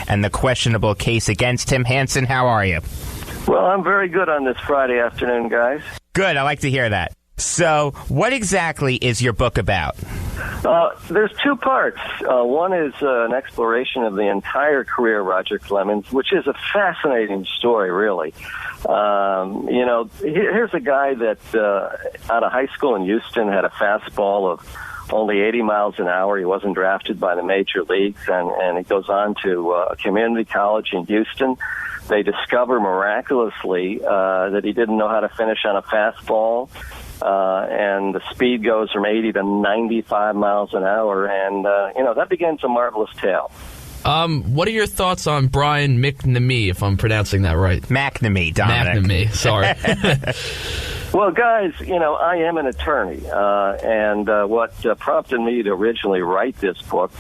and the questionable case against him. Hanson, how are you? Well, I'm very good on this Friday afternoon, guys. Good. I like to hear that. So, what exactly is your book about? There's two parts. One is an exploration of the entire career of Roger Clemens, which is a fascinating story, really. Here's a guy that out of high school in Houston had a fastball of only 80 miles an hour. He wasn't drafted by the major leagues, and he goes on to a community college in Houston. They discover miraculously that he didn't know how to finish on a fastball, and the speed goes from 80 to 95 miles an hour, and that begins a marvelous tale. What are your thoughts on Brian McNamee, if I'm pronouncing that right? McNamee, Dominic. McNamee, sorry. Well, guys, I am an attorney, and what prompted me to originally write this book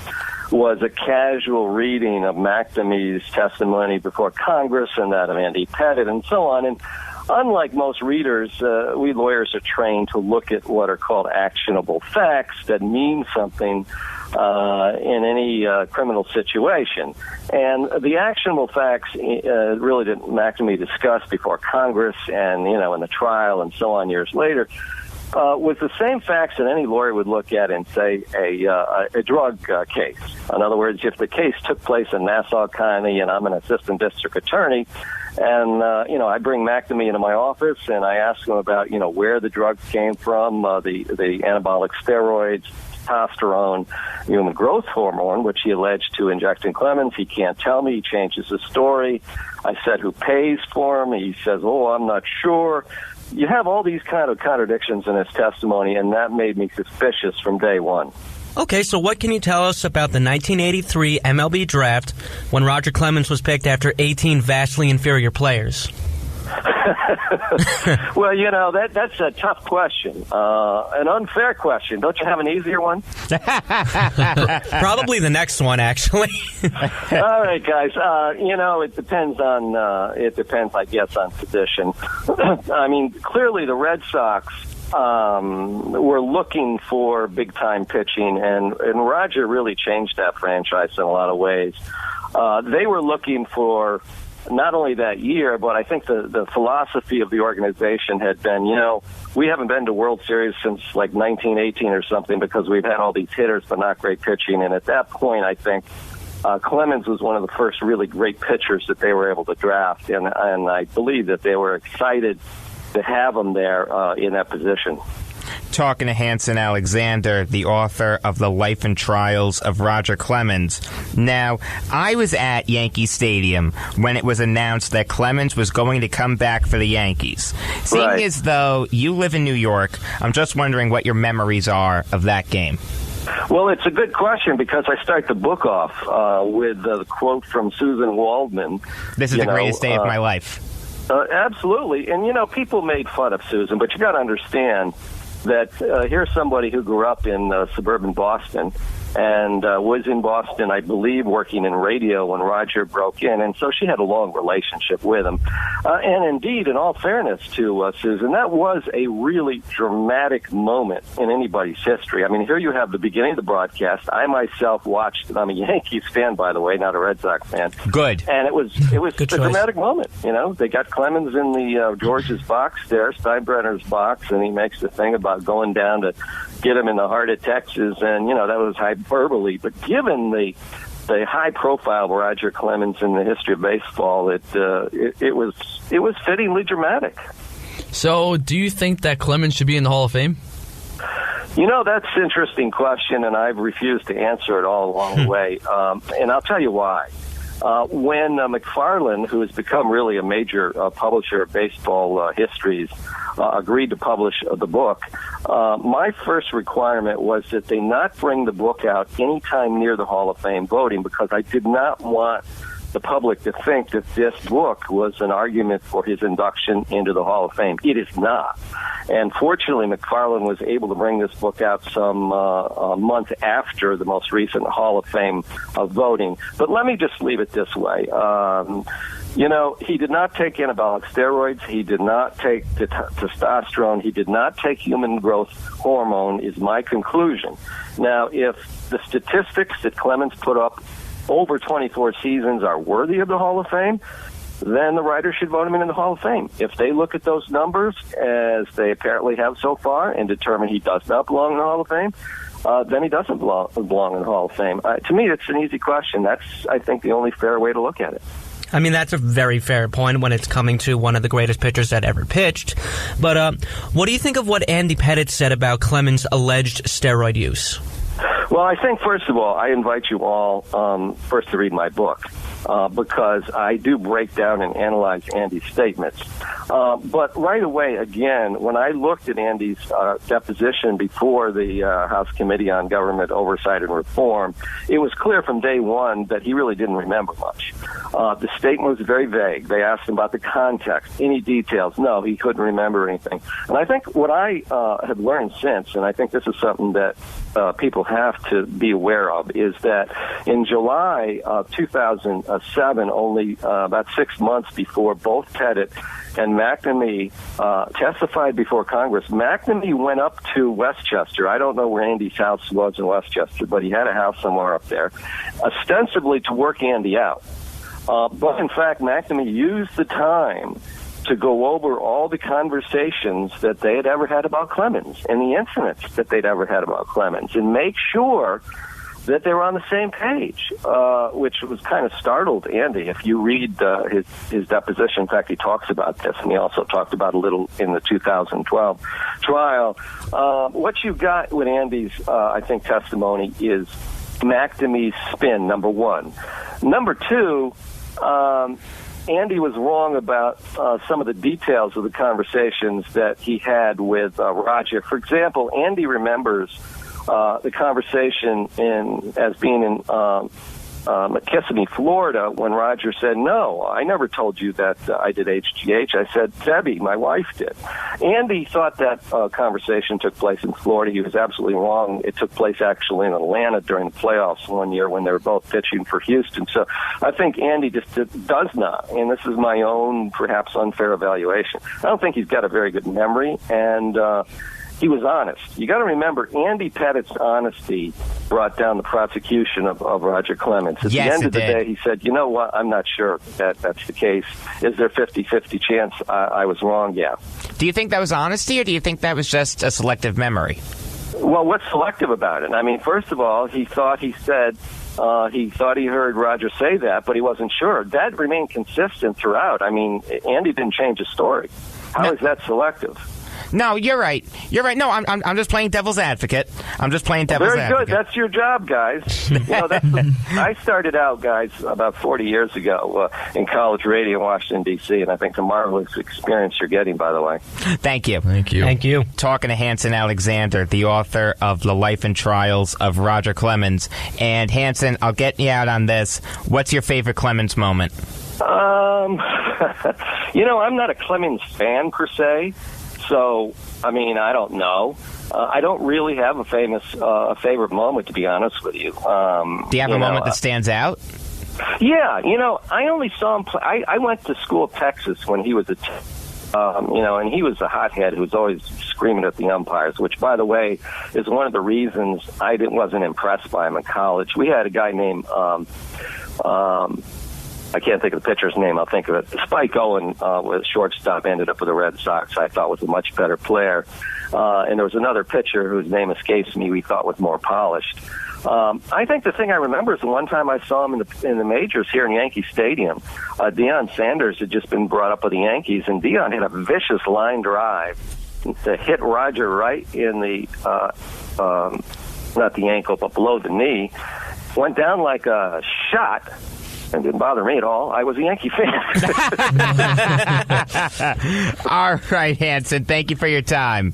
was a casual reading of McNamee's testimony before Congress and that of Andy Pettit and so on. And unlike most readers, we lawyers are trained to look at what are called actionable facts that mean something in any criminal situation. And the actionable facts really didn't McNamee discuss before Congress and, in the trial and so on years later, was the same facts that any lawyer would look at in, say, a drug case. In other words, if the case took place in Nassau County and I'm an assistant district attorney, and, I bring McNamee into my office and I ask him about, where the drugs came from, the anabolic steroids, testosterone, human growth hormone, which he alleged to inject in Clemens. He can't tell me. He changes the story. I said, who pays for him? He says, I'm not sure. You have all these kind of contradictions in his testimony, and that made me suspicious from day one. Okay, so what can you tell us about the 1983 MLB draft when Roger Clemens was picked after 18 vastly inferior players? Well, that's a tough question. An unfair question. Don't you have an easier one? Probably the next one, actually. All right, guys. It depends, I guess, on position. I mean, clearly the Red Sox were looking for big-time pitching, and Roger really changed that franchise in a lot of ways. They were looking for not only that year, but I think the philosophy of the organization had been, we haven't been to World Series since like 1918 or something because we've had all these hitters but not great pitching. And at that point, I think Clemens was one of the first really great pitchers that they were able to draft. And I believe that they were excited to have him there in that position. Talking to Hanson Alexander, the author of The Life and Trials of Roger Clemens. Now, I was at Yankee Stadium when it was announced that Clemens was going to come back for the Yankees. Seeing as though you live in New York, I'm just wondering what your memories are of that game. Well, it's a good question because I start the book off with the quote from Susan Waldman. This is the greatest day of my life. Absolutely. And, people made fun of Susan, but you got to understand that here's somebody who grew up in suburban Boston and was in Boston, I believe, working in radio when Roger broke in. And so she had a long relationship with him. And indeed, in all fairness to Susan, that was a really dramatic moment in anybody's history. I mean, here you have the beginning of the broadcast. I myself watched, I'm a Yankees fan, by the way, not a Red Sox fan. Good. And it was a dramatic moment. They got Clemens in the George's box there, Steinbrenner's box, and he makes the thing about going down to get him in the heart of Texas, and that was hyperbole. But given the high profile of Roger Clemens in the history of baseball, it was fittingly dramatic. So, do you think that Clemens should be in the Hall of Fame? That's an interesting question, and I've refused to answer it all along the way. And I'll tell you why. When McFarland, who has become really a major publisher of baseball histories, agreed to publish the book, my first requirement was that they not bring the book out anytime near the Hall of Fame voting because I did not want the public to think that this book was an argument for his induction into the Hall of Fame. It is not. And fortunately, McFarland was able to bring this book out some month after the most recent Hall of Fame voting. But let me just leave it this way. He did not take anabolic steroids. He did not take testosterone. He did not take human growth hormone, is my conclusion. Now, if the statistics that Clemens put up over 24 seasons are worthy of the Hall of Fame, then the writers should vote him into the Hall of Fame. If they look at those numbers, as they apparently have so far, and determine he does not belong in the Hall of Fame, then he doesn't belong in the Hall of Fame. To me, it's an easy question. That's, I think, the only fair way to look at it. I mean, that's a very fair point when it's coming to one of the greatest pitchers that ever pitched. But what do you think of what Andy Pettitte said about Clemens' alleged steroid use? Well, I think, first of all, I invite you all first to read my book because I do break down and analyze Andy's statements. But right away, again, when I looked at Andy's deposition before the House Committee on Government Oversight and Reform, it was clear from day one that he really didn't remember much. The statement was very vague. They asked him about the context, any details. No, he couldn't remember anything. And I think what I have learned since, and I think this is something that people have to be aware of, is that in July of 2007, only about 6 months before both Pettitte and McNamee testified before Congress, McNamee went up to Westchester. I don't know where Andy's house was in Westchester, but he had a house somewhere up there, ostensibly to work Andy out. But in fact, McNamee used the time to go over all the conversations that they had ever had about Clemens and the incidents that they'd ever had about Clemens and make sure that they were on the same page, which was kind of startled Andy. If you read his deposition, in fact, he talks about this, and he also talked about a little in the 2012 trial. What you got with Andy's, I think, testimony is McNamee's spin, number one. Number two, Andy was wrong about some of the details of the conversations that he had with Roger. For example, Andy remembers the conversation as being in McKissimmee, Florida, when Roger said, "No, I never told you that I did HGH. I said Debbie, my wife, did." Andy thought that conversation took place in Florida. He was absolutely wrong. It took place actually in Atlanta during the playoffs one year when they were both pitching for Houston. So I think Andy just does not, and this is my own perhaps unfair evaluation, I don't think he's got a very good memory, and he was honest. You got to remember, Andy Pettitte's honesty brought down the prosecution of Roger Clemens. At the end of the day, he said, "You know what? I'm not sure that that's the case. Is there 50-50 chance I was wrong?" Yeah. Do you think that was honesty, or do you think that was just a selective memory? Well, what's selective about it? I mean, first of all, he thought he said he thought he heard Roger say that, but he wasn't sure. That remained consistent throughout. I mean, Andy didn't change his story. How is that selective? No, you're right. You're right. No, I'm just playing devil's advocate. I'm just playing devil's advocate. Very good. That's your job, guys. I started out, guys, about 40 years ago in college radio in Washington, D.C., and I think it's a marvelous experience you're getting, by the way. Thank you. Thank you. Thank you. Talking to Hanson Alexander, the author of The Life and Trials of Roger Clemens. And, Hanson, I'll get you out on this. What's your favorite Clemens moment? I'm not a Clemens fan, per se. So, I mean, I don't know. I don't really have a favorite moment, to be honest with you. Do you have a moment that stands out? Yeah, I only saw him play. I went to school at Texas when he was and he was a hothead who was always screaming at the umpires, which, by the way, is one of the reasons I wasn't impressed by him in college. We had a guy named I can't think of the pitcher's name. I'll think of it. Spike Owen was shortstop, ended up with the Red Sox. I thought was a much better player. And there was another pitcher whose name escapes me we thought was more polished. I think the thing I remember is the one time I saw him in the majors here in Yankee Stadium. Deion Sanders had just been brought up with the Yankees, and Deion hit a vicious line drive to hit Roger right in the, not the ankle, but below the knee. Went down like a shot. And didn't bother me at all. I was a Yankee fan. All right, Hanson. Thank you for your time.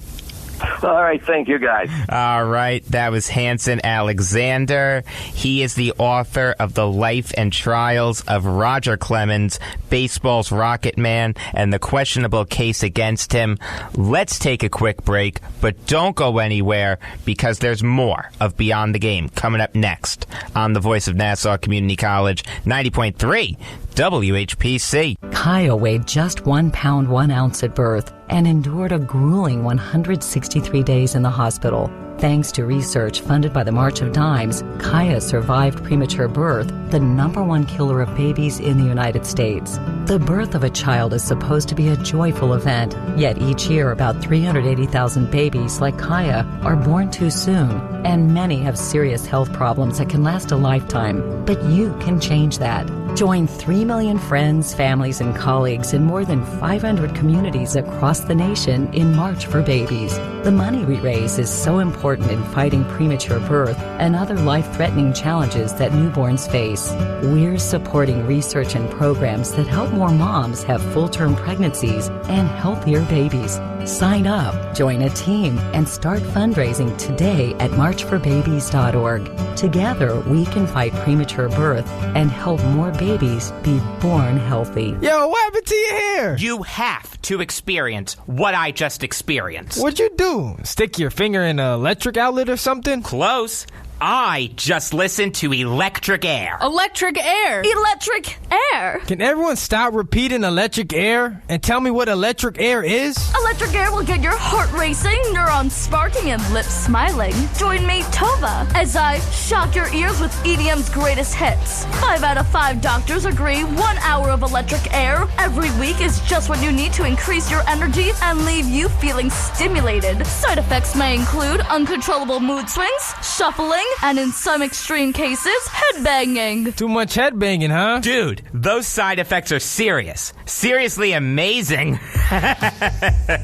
All right, thank you, guys. All right, that was Hanson Alexander. He is the author of The Life and Trials of Roger Clemens, baseball's Rocket Man, and the questionable case against him. Let's take a quick break, but don't go anywhere because there's more of Beyond the Game coming up next on the Voice of Nassau Community College, 90.3 WHPC. Kyle weighed just 1 pound 1 ounce at birth and endured a grueling 163 days in the hospital. Thanks to research funded by the March of Dimes, Kaya survived premature birth, the #1 killer of babies in the United States. The birth of a child is supposed to be a joyful event, yet each year about 380,000 babies like Kaya are born too soon, and many have serious health problems that can last a lifetime. But you can change that. Join 3 million friends, families, and colleagues in more than 500 communities across the nation in March for Babies. The money we raise is so important in fighting premature birth and other life-threatening challenges that newborns face. We're supporting research and programs that help more moms have full-term pregnancies and healthier babies. Sign up, join a team, and start fundraising today at marchforbabies.org. Together, we can fight premature birth and help more babies be born healthy. Yo, what happened to your hair? You have to experience what I just experienced. What'd you do? Stick your finger in an electric outlet or something? Close. I just listened to Electric Air. Electric air. Electric air. Can everyone stop repeating electric air and tell me what electric air is? Electric air will get your heart racing, neurons sparking, and lips smiling. Join me, Tova, as I shock your ears with EDM's greatest hits. 5 out of 5 doctors agree 1 hour of electric air every week is just what you need to increase your energy and leave you feeling stimulated. Side effects may include uncontrollable mood swings, shuffling, and in some extreme cases, headbanging. Too much headbanging, huh? Dude, those side effects are serious. Seriously amazing.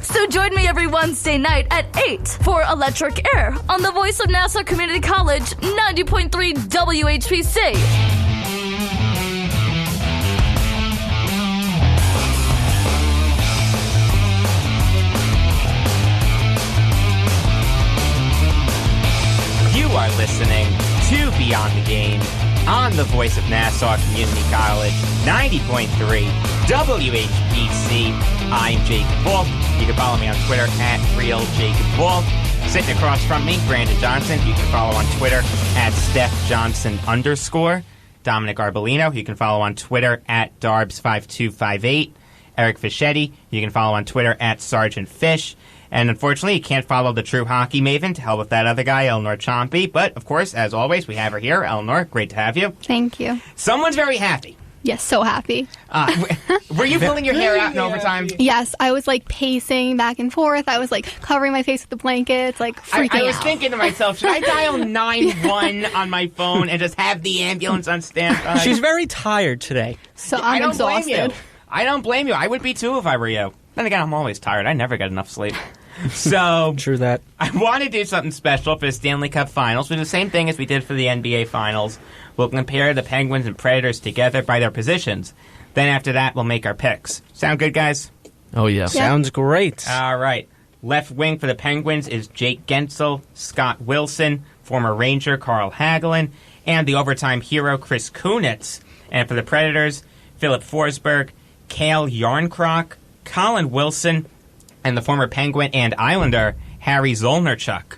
So join me every Wednesday night at 8 for Electric Air on the voice of Nassau Community College, 90.3 WHPC. You are listening to Beyond the Game on the voice of Nassau Community College, 90.3 WHPC. I'm Jacob Wolf. You can follow me on Twitter at RealJacobWolf. Sitting across from me, Brandon Johnson. You can follow on Twitter at StephJohnson_. Dominic Arbolino. You can follow on Twitter at Darbs5258. Eric Fischetti. You can follow on Twitter at Sergeant Fish. And unfortunately, you can't follow the true hockey maven. To hell with that other guy, Eleanor Chompy. But, of course, as always, we have her here. Eleanor, great to have you. Thank you. Someone's very happy. Yes, so happy. Were you pulling your hair out in overtime? Yes, I was like pacing back and forth. I was like covering my face with the blankets, like freaking out. I was thinking to myself, should I dial 911 on my phone and just have the ambulance on standby? She's very tired today. So I'm exhausted. Blame you. I don't blame you. I would be too if I were you. Then again, I'm always tired. I never get enough sleep. So True that. I want to do something special for the Stanley Cup Finals. We'll do the same thing as we did for the NBA Finals. We'll compare the Penguins and Predators together by their positions. Then after that, we'll make our picks. Sound good, guys? Oh, yeah. Sounds great. All right. Left wing for the Penguins is Jake Gensel, Scott Wilson, former Ranger Carl Hagelin, and the overtime hero Chris Kunitz. And for the Predators, Philip Forsberg, Cale Yarncroc, Colin Wilson, and the former Penguin and Islander Harry Zolnarchuk.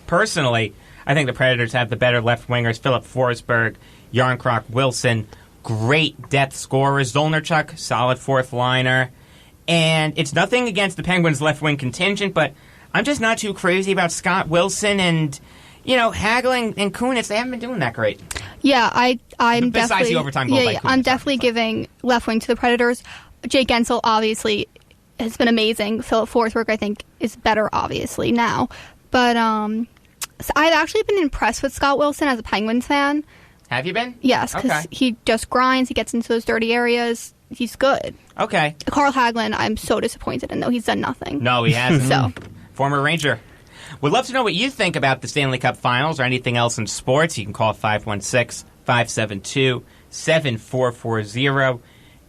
Personally, I think the Predators have the better left wingers, Philip Forsberg, Yarncroc, Wilson, great depth scorers. Zolnarchuk, solid fourth liner. And it's nothing against the Penguins' left wing contingent, but I'm just not too crazy about Scott Wilson and, you know, Hagelin and Kunitz. They haven't been doing that great. Yeah, I'm Besides definitely the overtime goal by Kunitz, I'm definitely giving left wing to the Predators. Jake Gensel obviously has been amazing. Philip Forsberg, I think, is better obviously now, but so I've actually been impressed with Scott Wilson as a Penguins fan. Have you been? Yes, because he just grinds. He gets into those dirty areas. He's good. Okay. Carl Hagelin, I'm so disappointed in, though. He's done nothing. No, he hasn't. So, former Ranger. Would love to know what you think about the Stanley Cup Finals or anything else in sports. You can call 516-572-7440.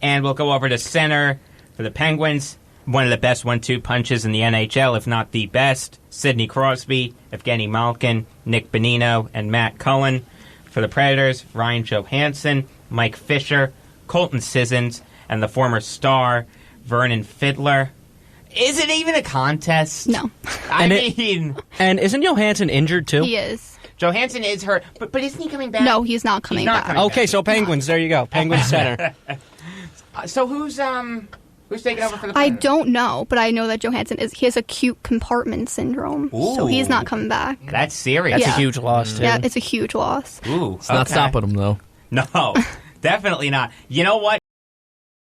And we'll go over to center for the Penguins. One of the best 1-2 punches in the NHL, if not the best. Sidney Crosby, Evgeny Malkin, Nick Bonino, and Matt Cullen. For the Predators, Ryan Johansson, Mike Fisher, Colton Sissons, and the former star, Vernon Fiddler. Is it even a contest? no. I mean... And isn't Johansson injured, too? He is. Johansson is hurt, but isn't he coming back? No, he's not coming back. coming Okay, so Penguins, there you go. Penguins center. So who's Who's taking over for the I Predators? don't know, but I know that Johansson he has acute compartment syndrome, so he's not coming back. That's serious. That's a huge loss, too. Yeah, it's a huge loss. Ooh, It's not stopping him, though. No, definitely not. You know what?